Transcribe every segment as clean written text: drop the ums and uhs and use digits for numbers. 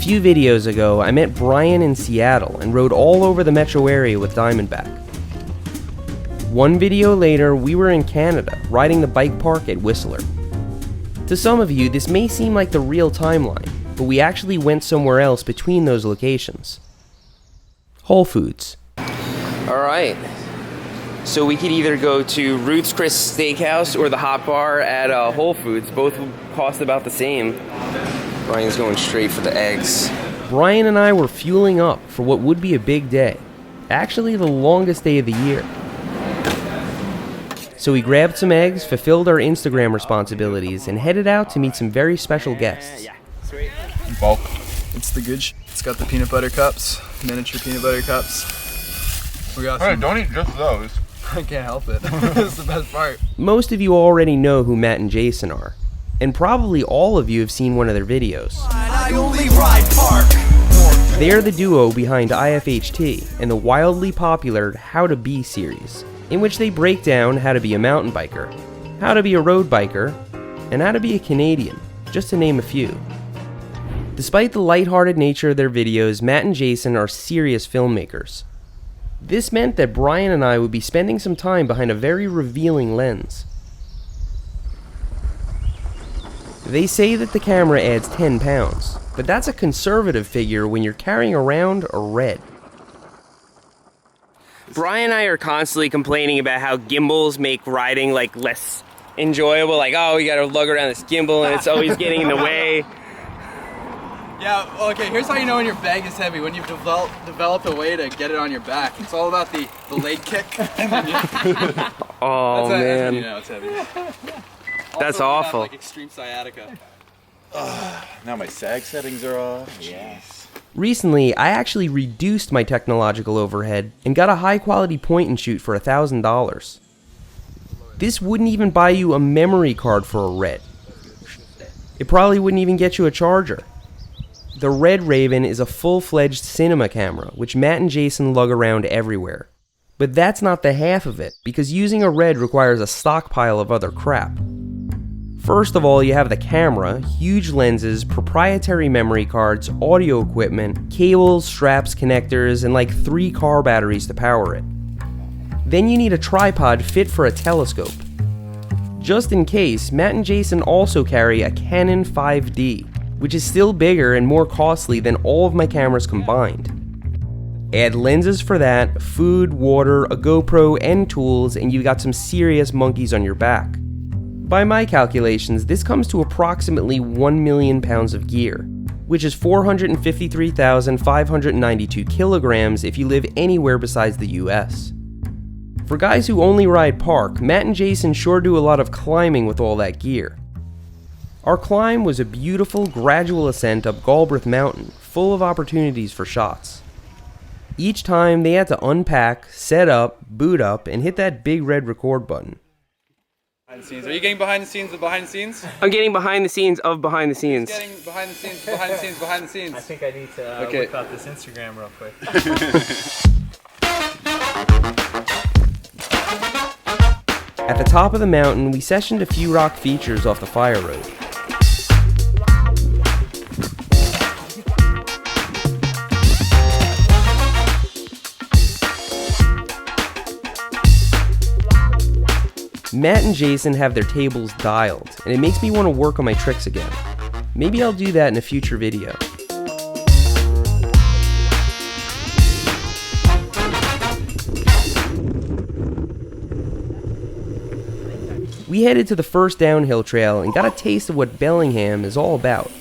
few videos ago, I met Brian in Seattle and rode all over the metro area with Diamondback. One video later, we were in Canada, riding the bike park at Whistler. To some of you, this may seem like the real timeline, but we actually went somewhere else between those locations. Whole Foods. Alright, so we could either go to Ruth's Chris Steakhouse or the Hot Bar at Whole Foods. Both will cost about the same. Brian's going straight for the eggs. Brian and I were fueling up for what would be a big day. Actually, the longest day of the year. So we grabbed some eggs, fulfilled our Instagram responsibilities, and headed out to meet some very special guests. Sweet. Bulk. It's the good It's got the peanut butter cups, miniature peanut butter cups. We got some... Don't eat just those. I can't help it. It's the best part. Most of you already know who Matt and Jason are. And probably all of you have seen one of their videos. They're the duo behind IFHT and the wildly popular How to Be series, in which they break down how to be a mountain biker, how to be a road biker, and how to be a Canadian, just to name a few. Despite the lighthearted nature of their videos, Matt and Jason are serious filmmakers. This meant that Brian and I would be spending some time behind a very revealing lens. They say that the camera adds 10 pounds, but that's a conservative figure when you're carrying around a red. Brian and I are constantly complaining about how gimbals make riding less enjoyable. Oh, we gotta lug around this gimbal and it's always getting in the way. Yeah, okay, here's how you know when your bag is heavy, when you've developed a way to get it on your back. It's all about the leg kick. Oh, man. That's when you know it's heavy. That's also, awful. Have, extreme sciatica. Now my sag settings are off. Yes. Recently, I actually reduced my technological overhead and got a high-quality point-and-shoot for $1,000. This wouldn't even buy you a memory card for a Red. It probably wouldn't even get you a charger. The Red Raven is a full-fledged cinema camera, which Matt and Jason lug around everywhere. But that's not the half of it, because using a Red requires a stockpile of other crap. First of all, you have the camera, huge lenses, proprietary memory cards, audio equipment, cables, straps, connectors, and 3 car batteries to power it. Then you need a tripod fit for a telescope. Just in case, Matt and Jason also carry a Canon 5D, which is still bigger and more costly than all of my cameras combined. Add lenses for that, food, water, a GoPro, and tools, and you got some serious monkeys on your back. By my calculations, this comes to approximately 1 million pounds of gear, which is 453,592 kilograms if you live anywhere besides the US. For guys who only ride park, Matt and Jason sure do a lot of climbing with all that gear. Our climb was a beautiful, gradual ascent up Galbraith Mountain, full of opportunities for shots. Each time, they had to unpack, set up, boot up, and hit that big red record button. Behind the scenes. Are you getting behind the scenes of behind the scenes? I'm getting behind the scenes of behind the scenes. Getting behind the scenes, behind the scenes, behind the scenes. I think I need to whip out this Instagram real quick. At the top of the mountain, we sessioned a few rock features off the fire road. Matt and Jason have their tables dialed, and it makes me want to work on my tricks again. Maybe I'll do that in a future video. We headed to the first downhill trail and got a taste of what Bellingham is all about.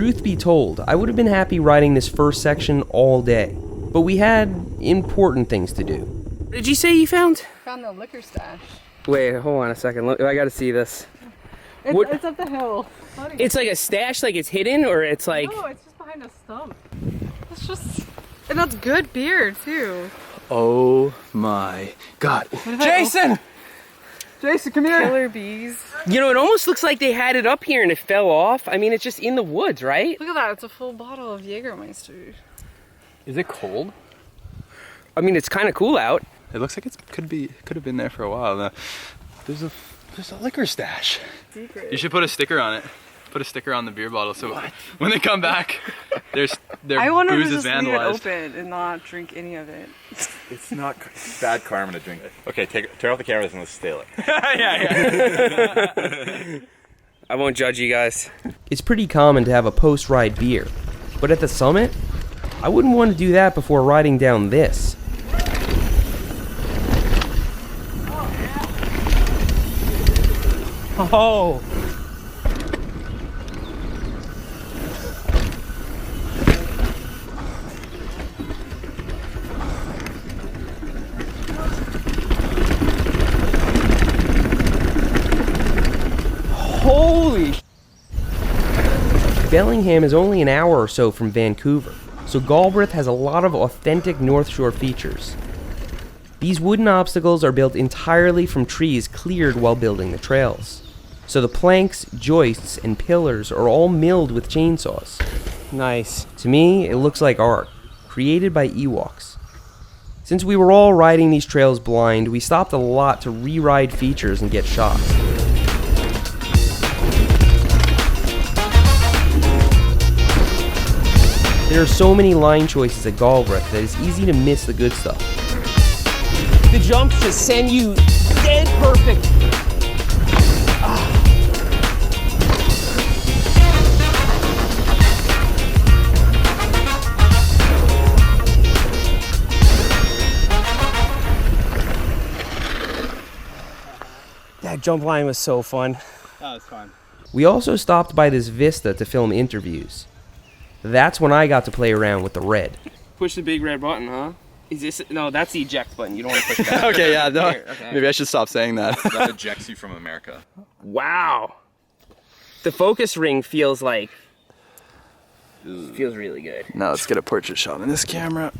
Truth be told, I would have been happy riding this first section all day, but we had important things to do. What did you say you found? Found the liquor stash. Wait, hold on a second. Look, I gotta see this. It's up the hill. It's like a stash, like it's hidden, or it's like... No, it's just behind a stump. It's just... And that's good beer, too. Oh my God. Jason! Jason, come here. Killer bees. You know, it almost looks like they had it up here and it fell off. I mean, it's just in the woods, right? Look at that. It's a full bottle of Jägermeister. Is it cold? I mean, it's kind of cool out. It looks like it could have been there for a while. There's a liquor stash. Secret. You should put a sticker on it. Put a sticker on the beer bottle so when they come back, their I want to booze is just leave it vandalized. open and not drink any of it. It's not bad karma to drink it. Okay, turn off the cameras and let's steal it. Yeah. I won't judge you guys. It's pretty common to have a post-ride beer, but at the summit, I wouldn't want to do that before riding down this. Oh. Holy sh**. Bellingham is only an hour or so from Vancouver, so Galbraith has a lot of authentic North Shore features. These wooden obstacles are built entirely from trees cleared while building the trails. So the planks, joists, and pillars are all milled with chainsaws. Nice. To me, it looks like art, created by Ewoks. Since we were all riding these trails blind, we stopped a lot to re-ride features and get shots. There are so many line choices at Galbraith that it's easy to miss the good stuff. The jumps just send you dead perfect. That jump line was so fun. That was fun. We also stopped by this vista to film interviews. That's when I got to play around with the red. Push the big red button, huh? Is this... No, that's the eject button. You don't want to push that. Okay, yeah, no, Here, okay. maybe I should stop saying that. That ejects you from America. Wow. The focus ring feels like... Feels really good. Now let's get a portrait shot on this camera.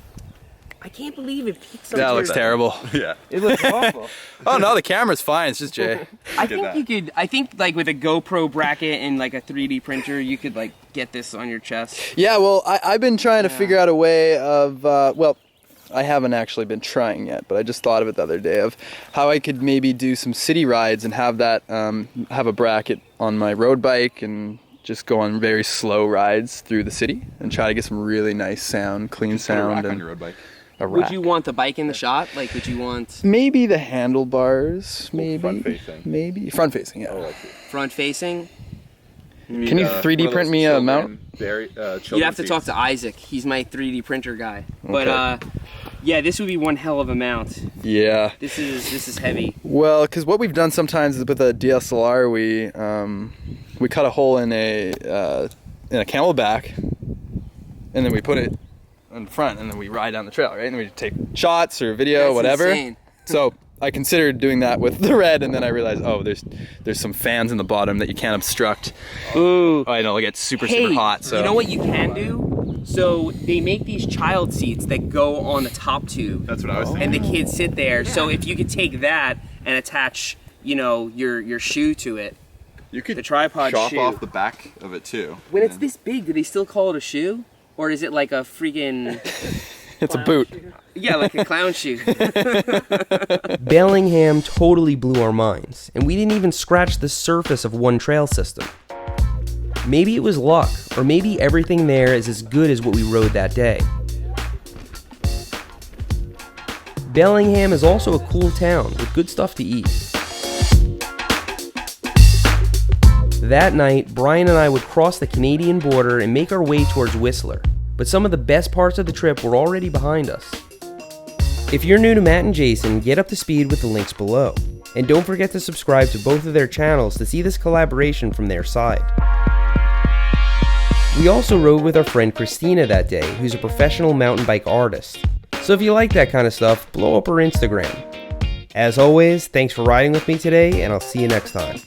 I can't believe it peaks up. That looks terrible. Yeah. It looks awful. Oh no, the camera's fine. It's just Jay. I think you could... I think like with a GoPro bracket and like a 3D printer, you could like get this on your chest. Yeah, well, I've been trying to figure out a way of, well, I haven't actually been trying yet, but I just thought of it the other day of how I could maybe do some city rides and have that, have a bracket on my road bike and just go on very slow rides through the city and try to get some really nice sound, clean sound. Put a rack and on your road bike. a rack. Would you want the bike in the shot? Like, would you want Maybe the handlebars, maybe. front-facing. Maybe. Front-facing, yeah. front facing? Can you 3D print me a mount? You'd have to talk to Isaac. He's my 3D printer guy. But yeah, this would be one hell of a mount. Yeah. This is heavy. Well, because what we've done sometimes is with a DSLR, we cut a hole in a camelback, and then we put it in front, and then we ride down the trail, right? And we take shots or video, That's whatever. insane. So I considered doing that with the red, and then I realized, oh, there's some fans in the bottom that you can't obstruct. Ooh. Oh, I know, it'll get super Hey, hot. So you know what you can do? So they make these child seats that go on the top tube. That's what I was thinking. And the kids sit there. So if you could take that and attach, you know, your shoe to it. You could the tripod chop shoe. off the back of it too. When it's this big, do they still call it a shoe? Or is it like a freaking... it's a boot. Yeah, like a clown shoe. Bellingham totally blew our minds, and we didn't even scratch the surface of one trail system. Maybe it was luck, or maybe everything there is as good as what we rode that day. Bellingham is also a cool town with good stuff to eat. That night, Brian and I would cross the Canadian border and make our way towards Whistler, but some of the best parts of the trip were already behind us. If you're new to Matt and Jason, get up to speed with the links below. And don't forget to subscribe to both of their channels to see this collaboration from their side. We also rode with our friend Christina that day, who's a professional mountain bike artist. So if you like that kind of stuff, blow up her Instagram. As always, thanks for riding with me today, and I'll see you next time.